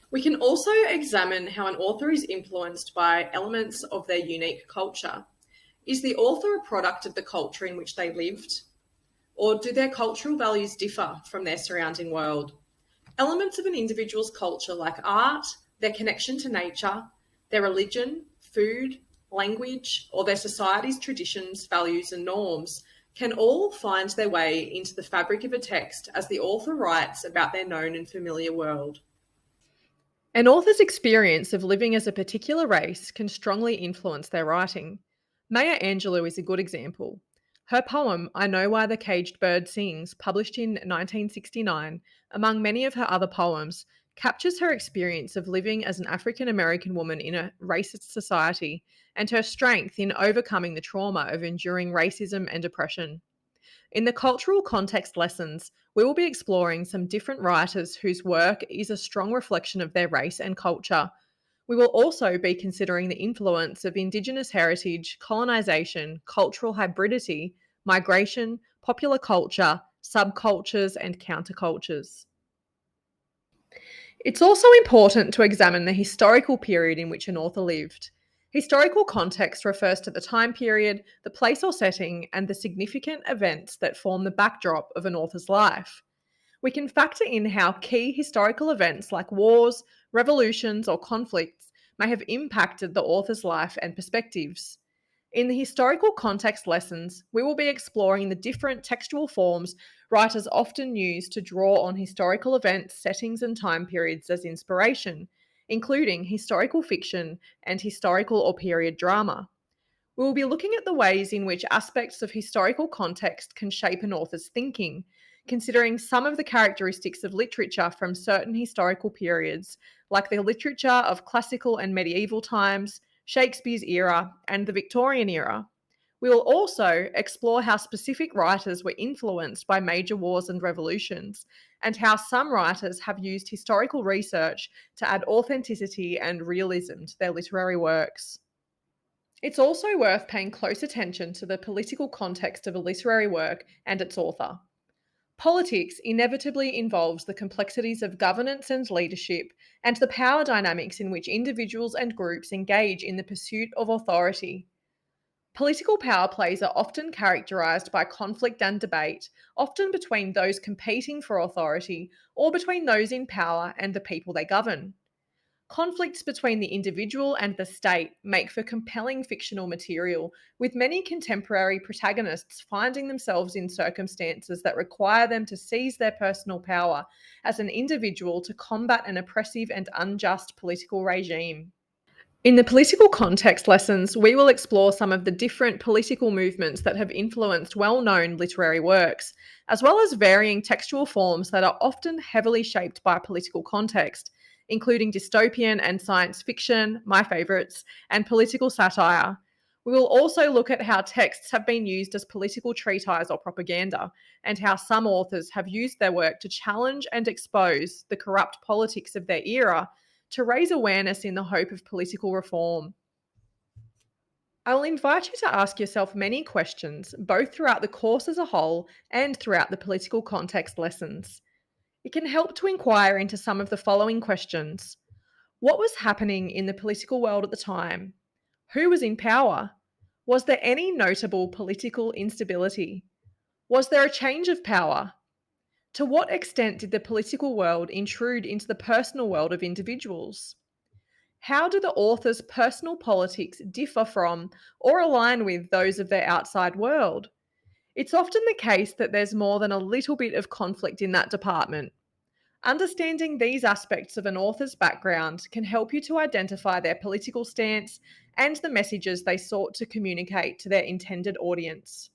We can also examine how an author is influenced by elements of their unique culture. Is the author a product of the culture in which they lived? Or do their cultural values differ from their surrounding world? Elements of an individual's culture, like art, their connection to nature, their religion, food, language, or their society's traditions, values, and norms, can all find their way into the fabric of a text as the author writes about their known and familiar world. An author's experience of living as a particular race can strongly influence their writing. Maya Angelou is a good example. Her poem, I Know Why the Caged Bird Sings, published in 1969, among many of her other poems, captures her experience of living as an African American woman in a racist society and her strength in overcoming the trauma of enduring racism and oppression. In the cultural context lessons, we will be exploring some different writers whose work is a strong reflection of their race and culture. We will also be considering the influence of Indigenous heritage, colonisation, cultural hybridity, migration, popular culture, subcultures, and countercultures. It's also important to examine the historical period in which an author lived. Historical context refers to the time period, the place or setting, and the significant events that form the backdrop of an author's life. We can factor in how key historical events like wars, revolutions, or conflicts may have impacted the author's life and perspectives. In the historical context lessons, we will be exploring the different textual forms writers often use to draw on historical events, settings, and time periods as inspiration, including historical fiction and historical or period drama. We will be looking at the ways in which aspects of historical context can shape an author's thinking, considering some of the characteristics of literature from certain historical periods, like the literature of classical and medieval times, Shakespeare's era, and the Victorian era. We will also explore how specific writers were influenced by major wars and revolutions, and how some writers have used historical research to add authenticity and realism to their literary works. It's also worth paying close attention to the political context of a literary work and its author. Politics inevitably involves the complexities of governance and leadership and the power dynamics in which individuals and groups engage in the pursuit of authority. Political power plays are often characterised by conflict and debate, often between those competing for authority or between those in power and the people they govern. Conflicts between the individual and the state make for compelling fictional material, with many contemporary protagonists finding themselves in circumstances that require them to seize their personal power as an individual to combat an oppressive and unjust political regime. In the political context lessons, we will explore some of the different political movements that have influenced well known literary works, as well as varying textual forms that are often heavily shaped by political context, including dystopian and science fiction, my favourites, and political satire. We will also look at how texts have been used as political treatise or propaganda, and how some authors have used their work to challenge and expose the corrupt politics of their era to raise awareness in the hope of political reform. I will invite you to ask yourself many questions, both throughout the course as a whole and throughout the political context lessons. It can help to inquire into some of the following questions. What was happening in the political world at the time? Who was in power? Was there any notable political instability? Was there a change of power? To what extent did the political world intrude into the personal world of individuals? How do the author's personal politics differ from or align with those of their outside world? It's often the case that there's more than a little bit of conflict in that department. Understanding these aspects of an author's background can help you to identify their political stance and the messages they sought to communicate to their intended audience.